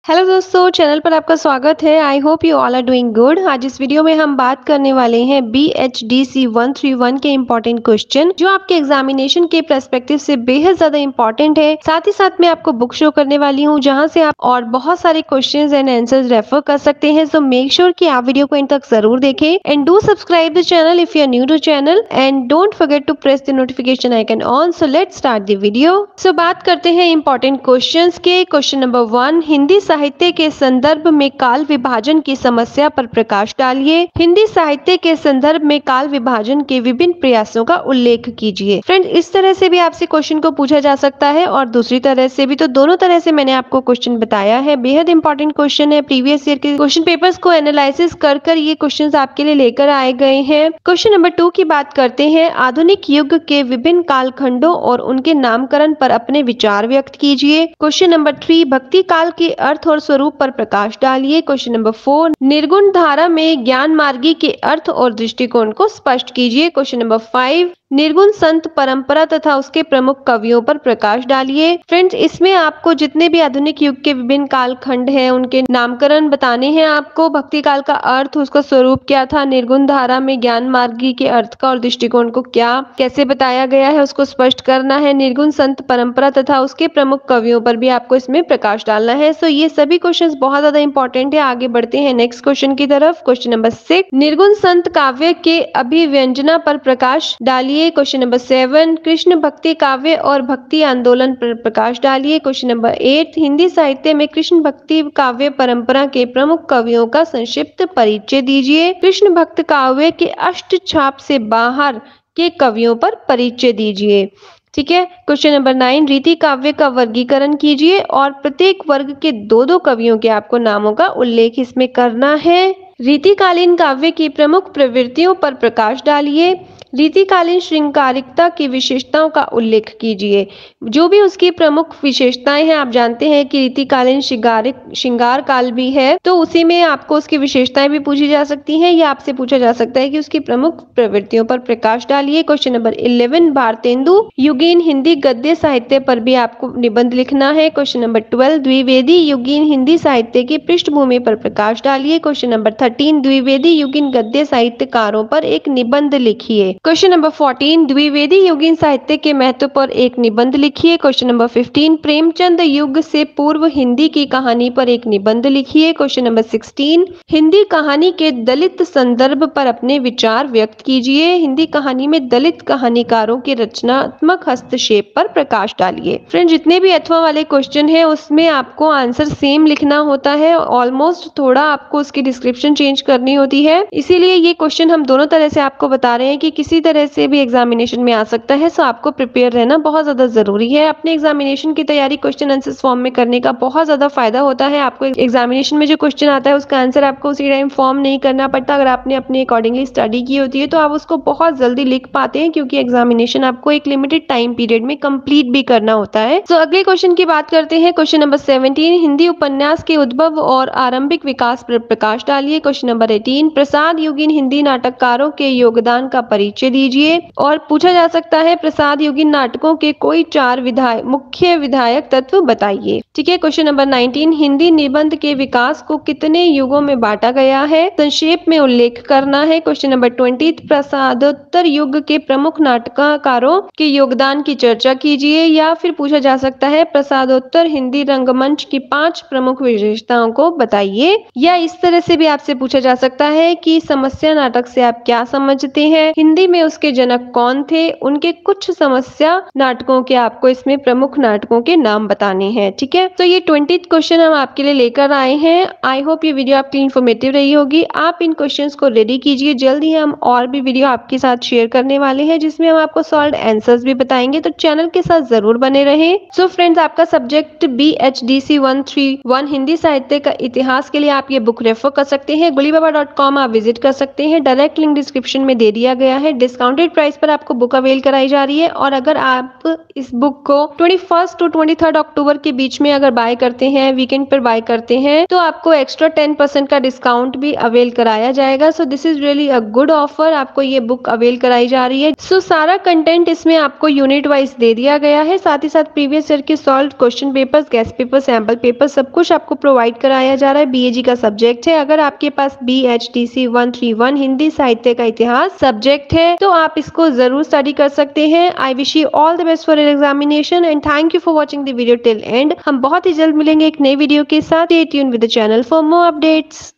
Hello दोस्तों, channel पर आपका स्वागत है। I hope you all are doing good. आज इस वीडियो में हम बात करने वाले हैं BHDC 131 के इम्पोर्टेंट क्वेश्चन जो आपके एग्जामिनेशन के पर्सपेक्टिव से बेहद ज्यादा इम्पोर्टेंट है। साथ ही साथ मैं आपको बुक शो करने वाली हूं जहां से आप और बहुत सारे क्वेश्चंस एंड आंसर्स रेफर कर सकते हैं। सो मेक श्योर कि आप वीडियो को इन तक जरूर देखें and do subscribe the channel if you are new to channel and don't forget to press the notification icon on. So let's start the video. So बात करते हैं इम्पोर्टेंट क्वेश्चंस के। क्वेश्चन नंबर 1, हिंदी साहित्य के संदर्भ में काल विभाजन की समस्या पर प्रकाश डालिए। हिंदी साहित्य के संदर्भ में काल विभाजन के विभिन्न प्रयासों का उल्लेख कीजिए। फ्रेंड, इस तरह से भी आपसे क्वेश्चन को पूछा जा सकता है और दूसरी तरह से भी, तो दोनों तरह से मैंने आपको क्वेश्चन बताया है। बेहद इंपॉर्टेंट क्वेश्चन है। प्रीवियस ईयर के क्वेश्चन पेपर्स को एनालिसिस कर ये क्वेश्चन आपके लिए लेकर आए गए हैं। क्वेश्चन नंबर 2 की बात करते हैं। आधुनिक युग के विभिन्न कालखंडों और उनके नामकरण पर अपने विचार व्यक्त कीजिए। क्वेश्चन नंबर 3, भक्ति काल के अर्थ और स्वरूप पर प्रकाश डालिए। क्वेश्चन नंबर 4, निर्गुण धारा में ज्ञान मार्गी के अर्थ और दृष्टिकोण को स्पष्ट कीजिए। क्वेश्चन नंबर 5, निर्गुण संत परंपरा तथा उसके प्रमुख कवियों पर प्रकाश डालिए। फ्रेंड्स, इसमें आपको जितने भी आधुनिक युग के विभिन्न कालखंड हैं उनके नामकरण बताने हैं। आपको भक्ति काल का अर्थ, उसका स्वरूप क्या था, निर्गुण धारा में ज्ञान मार्गी के अर्थ का और दृष्टिकोण को क्या कैसे बताया गया है उसको स्पष्ट करना है। निर्गुण संत परंपरा तथा उसके प्रमुख कवियों पर भी आपको इसमें प्रकाश डालना है। सो ये सभी क्वेश्चंस बहुत ज्यादा इंपॉर्टेंट है। आगे बढ़ते हैं नेक्स्ट क्वेश्चन की तरफ। क्वेश्चन नंबर 6, निर्गुण संत काव्य के अभिव्यंजना पर प्रकाश डालिए। क्वेश्चन नंबर 7, कृष्ण भक्ति काव्य और भक्ति आंदोलन पर प्रकाश डालिए। क्वेश्चन नंबर 8, हिंदी साहित्य में कृष्ण भक्ति काव्य परंपरा के प्रमुख कवियों का संक्षिप्त परिचय दीजिए। कृष्ण भक्त काव्य के अष्टछाप से बाहर के कवियों पर परिचय दीजिए। ठीक है। क्वेश्चन नंबर 9, रीति काव्य का वर्गीकरण कीजिए और प्रत्येक वर्ग के दो कवियों के आपको नामों का उल्लेख इसमें करना है। रीतिकालीन काव्य की प्रमुख प्रवृत्तियों पर प्रकाश डालिए। रीतिकालीन श्रृंगारिकता की विशेषताओं का उल्लेख कीजिए। जो भी उसकी प्रमुख विशेषताएं हैं, आप जानते हैं कि रीतिकालीन श्रृंगार काल भी है, तो उसी में आपको उसकी विशेषताएं भी पूछी जा सकती हैं या आपसे पूछा जा सकता है कि उसकी प्रमुख प्रवृत्तियों पर प्रकाश डालिए। क्वेश्चन नंबर 11, भारतेंदु युगीन हिंदी गद्य साहित्य पर भी आपको निबंध लिखना है। क्वेश्चन नंबर 12, द्विवेदी युगीन हिंदी साहित्य की पृष्ठभूमि पर प्रकाश डालिए। क्वेश्चन नंबर 13, द्विवेदी युगीन गद्य साहित्यकारों पर एक निबंध लिखिए। क्वेश्चन नंबर 14, द्विवेदी युगीन साहित्य के महत्व पर एक निबंध लिखिए। क्वेश्चन नंबर 15, प्रेमचंद युग से पूर्व हिंदी की कहानी पर एक निबंध लिखिए। क्वेश्चन नंबर 16, हिंदी कहानी के दलित संदर्भ पर अपने विचार व्यक्त कीजिए। हिंदी कहानी में दलित कहानीकारों के रचनात्मक हस्तक्षेप पर प्रकाश डालिए। फ्रेंड, जितने भी अथवा वाले क्वेश्चन है उसमें आपको आंसर सेम लिखना होता है। ऑलमोस्ट थोड़ा आपको उसकी डिस्क्रिप्शन चेंज करनी होती है, इसीलिए ये क्वेश्चन हम दोनों तरह से आपको बता रहे हैं कि किसी तरह से भी एग्जामिनेशन में आ सकता है। सो आपको प्रिपेयर रहना बहुत ज्यादा जरूरी है। अपने एग्जामिनेशन की तैयारी क्वेश्चन आंसर फॉर्म में करने का बहुत ज्यादा फायदा होता है। आपको एग्जामिनेशन में जो क्वेश्चन आता है उसका आंसर आपको उसी टाइम फॉर्म नहीं करना पड़ता। अगर आपने अपने अकॉर्डिंगली स्टडी की होती है तो आप उसको बहुत जल्दी लिख पाते हैं, क्योंकि एग्जामिनेशन आपको एक लिमिटेड टाइम पीरियड में कंप्लीट भी करना होता है। सो अगले क्वेश्चन की बात करते हैं। क्वेश्चन नंबर 17, हिंदी उपन्यास के उद्भव और आरंभिक विकास पर प्रकाश डालिए। क्वेश्चन नंबर 18, प्रसाद युगीन हिंदी नाटककारों के योगदान का परिचय दीजिए। और पूछा जा सकता है प्रसाद युगीन नाटकों के कोई 4 मुख्य विधायक तत्व बताइए। ठीक है। क्वेश्चन नंबर 19, हिंदी निबंध के विकास को कितने युगों में बांटा गया है, संक्षेप में उल्लेख करना है। क्वेश्चन नंबर 20, प्रसादोत्तर युग के प्रमुख नाटककारों के योगदान की चर्चा कीजिए। या फिर पूछा जा सकता है प्रसादोत्तर हिंदी रंगमंच की 5 प्रमुख विशेषताओं को बताइए। या इस तरह से भी आपसे पूछा जा सकता है कि समस्या नाटक से आप क्या समझते हैं, हिंदी में उसके जनक कौन थे, उनके कुछ समस्या नाटकों के आपको इसमें प्रमुख नाटकों के नाम बताने हैं। ठीक है। तो ये 20 क्वेश्चन हम आपके लिए लेकर आए हैं। आई होप ये वीडियो आपके लिए इन्फॉर्मेटिव रही होगी। आप इन क्वेश्चंस को रेडी कीजिए। जल्द ही हम और भी वीडियो आपके साथ शेयर करने वाले हैं जिसमें हम आपको सॉल्व आंसर्स भी बताएंगे, तो चैनल के साथ जरूर बने रहे। सो फ्रेंड्स, आपका सब्जेक्ट BHDC 131 हिंदी साहित्य का इतिहास के लिए आप ये बुक रेफर कर सकते हैं। guliBaba.com आप विजिट कर सकते हैं। डायरेक्ट लिंक डिस्क्रिप्शन में दे दिया गया है। डिस्काउंटेड प्राइस पर आपको बुक अवेल कराई जा रही है। और अगर आप इस बुक को 21 टू 23 अक्टूबर के बीच में अगर बाय करते हैं, वीकेंड पर बाय करते हैं, तो आपको एक्स्ट्रा 10% का डिस्काउंट भी अवेल कराया जाएगा। So this is really a good offer, आपको ये बुक अवेल कराई जा रही है। सो सारा कंटेंट इसमें आपको यूनिट वाइज दे दिया गया है, साथ ही साथ प्रीवियस ईयर के solve question papers, guest paper, sample paper सब कुछ आपको प्रोवाइड कराया जा रहा है। बीएजी का सब्जेक्ट है। अगर आपके पास BHDC 131 हिंदी साहित्य का इतिहास सब्जेक्ट है तो आप इसको जरूर स्टडी कर सकते हैं। I wish you all the best for your examination and thank you for watching the video till and. हम बहुत ही जल्द मिलेंगे एक नई वीडियो के साथ। Stay tuned with the channel for more updates.